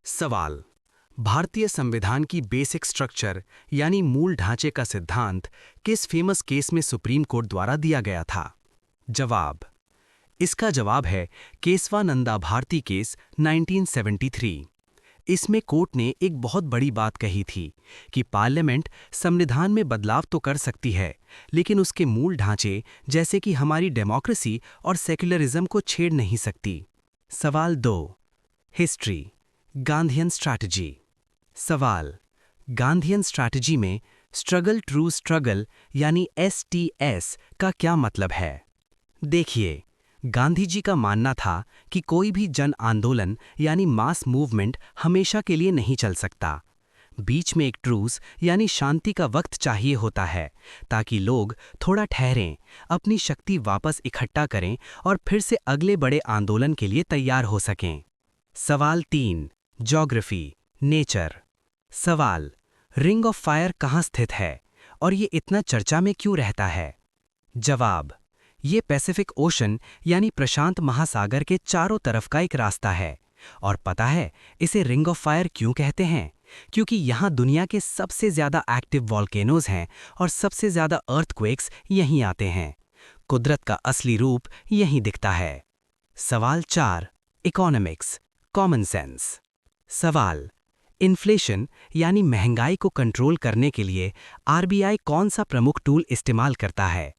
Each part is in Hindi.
सवाल। भारतीय संविधान की बेसिक स्ट्रक्चर यानी मूल ढांचे का सिद्धांत किस फेमस केस में सुप्रीम कोर्ट द्वारा दिया गया था? जवाब। इसका जवाब है केसवानंदा भारती केस 1973। इसमें कोर्ट ने एक बहुत बड़ी बात कही थी कि पार्लियामेंट संविधान में बदलाव तो कर सकती है, लेकिन उसके मूल ढांचे जैसे कि हमारी डेमोक्रेसी और सेक्युलरिज्म को छेड़ नहीं सकती। सवाल 2। History, Gandhian strategy. सवाल। गांधीयन स्ट्रैटेजी में स्ट्रगल ट्रू स्ट्रगल यानी STS का क्या मतलब है? देखिए, गांधी जी का मानना था कि कोई भी जन आंदोलन यानी मास मूवमेंट हमेशा के लिए नहीं चल सकता। बीच में एक ट्रूस यानी शांति का वक्त चाहिए होता है ताकि लोग थोड़ा ठहरें, अपनी शक्ति वापस इकट्ठा करें और फिर से अगले बड़े आंदोलन के लिए तैयार हो सकें। सवाल 3। Geography, nature. सवाल। रिंग ऑफ फायर कहाँ स्थित है और ये इतना चर्चा में क्यों रहता है? जवाब। ये पैसिफिक ओशन यानी प्रशांत महासागर के चारों तरफ का एक रास्ता है। और पता है इसे रिंग ऑफ फायर क्यों कहते हैं? क्योंकि यहाँ दुनिया के सबसे ज्यादा एक्टिव वॉल्केनोज हैं और सबसे ज्यादा अर्थक्वेक्स यहीं आते हैं। कुदरत का असली रूप यहीं दिखता है। सवाल 4। Economics, common sense. सवाल। इन्फ्लेशन यानी महंगाई को कंट्रोल करने के लिए RBI कौन सा प्रमुख टूल इस्तेमाल करता है?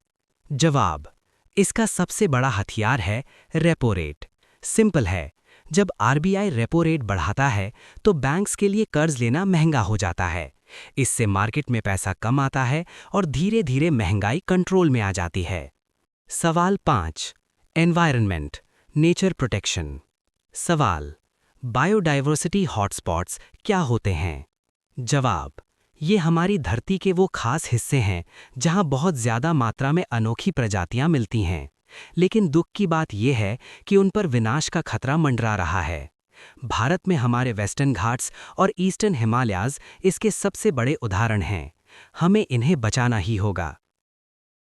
जवाब। इसका सबसे बड़ा हथियार है रेपो रेट। सिंपल है, जब RBI रेपो रेट बढ़ाता है तो बैंक्स के लिए कर्ज लेना महंगा हो जाता है। इससे मार्केट में पैसा कम आता है और धीरे धीरे महंगाई कंट्रोल में आ जाती है। सवाल 5। Environment, nature protection. सवाल। बायोडाइवर्सिटी हॉटस्पॉट्स क्या होते हैं? जवाब। ये हमारी धरती के वो खास हिस्से हैं जहां बहुत ज्यादा मात्रा में अनोखी प्रजातियां मिलती हैं, लेकिन दुख की बात यह है कि उन पर विनाश का खतरा मंडरा रहा है। भारत में हमारे वेस्टर्न घाट्स और ईस्टर्न हिमालयाज इसके सबसे बड़े उदाहरण हैं। हमें इन्हें बचाना ही होगा।